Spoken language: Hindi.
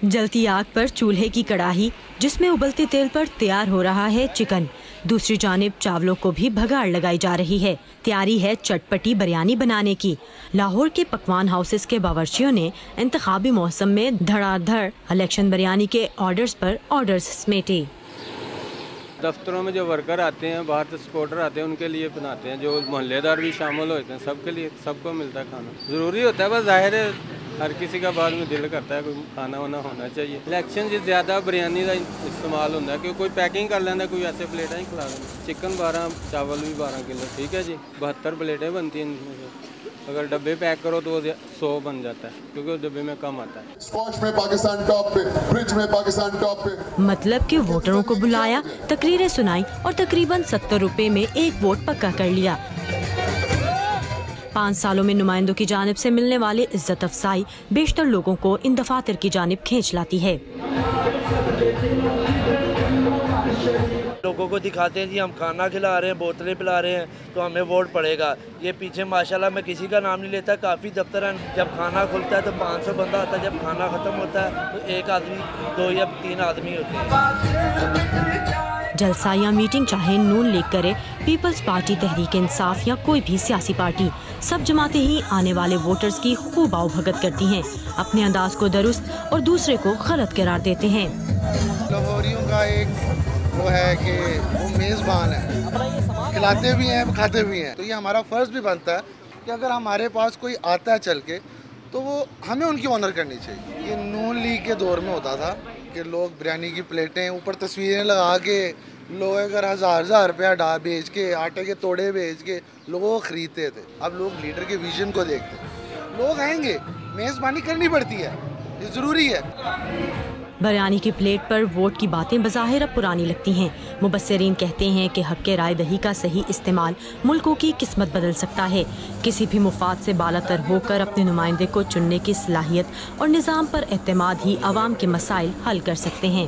जलती आग पर चूल्हे की कड़ाही जिसमें उबलते तेल पर तैयार हो रहा है चिकन। दूसरी जानिब चावलों को भी भगाड़ लगाई जा रही है। तैयारी है चटपटी बिरयानी बनाने की। लाहौर के पकवान हाउसेस के बावर्चियों ने इंतखाबी मौसम में धड़ाधड़ इलेक्शन बिरयानी के ऑर्डर्स पर ऑर्डर्स समेटे। दफ्तरों में जो वर्कर आते हैं, बाहर से सपोर्टर आते हैं, उनके लिए बनाते हैं। जो मोहल्लेदार भी शामिल होते हैं, सबके लिए, सबको मिलता है खाना। ज़रूरी होता है, बस जाहिर है हर किसी का बाद में दिल करता है कोई खाना वाना होना चाहिए। इलेक्शन से ज़्यादा बिरयानी का इस्तेमाल होता है क्योंकि कोई पैकिंग कर लेना, कोई ऐसे प्लेटें ही खिला देना। चिकन 12, चावल भी 12 किलो, ठीक है जी। 72 प्लेटें बनती हैं इनमें से। अगर डब्बे पैक करो तो 100 बन जाता है क्योंकि उस डब्बे में कम आता है। स्क्वॉश में पाकिस्तान टॉप पे, ब्रिज में पाकिस्तान टॉप पे। मतलब कि वोटरों को बुलाया, तकरीरें सुनाई और तकरीबन 70 रुपए में एक वोट पक्का कर लिया। 5 सालों में नुमाइंदों की जानिब से मिलने वाली इज्जत अफसाई बेशतर लोगों को इन दफातर की जानिब खींच लाती है। लोगों को दिखाते हैं जी हम खाना खिला रहे हैं, बोतलें पिला रहे हैं तो हमें वोट पड़ेगा। ये पीछे माशाल्लाह मैं किसी का नाम नहीं लेता, काफ़ी दफ्तर हैं। जब खाना खुलता है तो 500 बंदा आता है, जब खाना ख़त्म होता है तो 1 आदमी, 2 या 3 आदमी होते हैं। जलसा या मीटिंग चाहे नून लीग करे, पीपल्स पार्टी, तहरीक इंसाफ या कोई भी सियासी पार्टी, सब जमातें ही आने वाले वोटर्स की खूब आवभगत करती हैं। अपने अंदाज को दुरुस्त और दूसरे को गलत करार देते हैं। लाहौरियों का एक वो है कि वो मेज़बान है, खिलाते भी हैं खाते भी हैं। तो ये हमारा फ़र्ज़ भी बनता है कि अगर हमारे पास कोई आता है चल के तो वो हमें उनकी ऑनर करनी चाहिए। ये नून लीग के दौर में होता था कि लोग बिरयानी की प्लेटें ऊपर तस्वीरें लगा के, लोग अगर हज़ार रुपया बेच के, आटे के तोड़े बेच के लोगों को ख़रीदते थे। अब लोग लीडर के विजन को देखते हैं। लोग आएंगे, मेज़बानी करनी पड़ती है, ये ज़रूरी है। बिरयानी की प्लेट पर वोट की बातें बज़ाहिर अब पुरानी लगती हैं। मुबस्सिरीन कहते हैं कि हक़ के राय दही का सही इस्तेमाल मुल्कों की किस्मत बदल सकता है। किसी भी मुफाद से बालातर होकर अपने नुमाइंदे को चुनने की सलाहियत और निज़ाम पर एतमाद ही अवाम के मसाइल हल कर सकते हैं।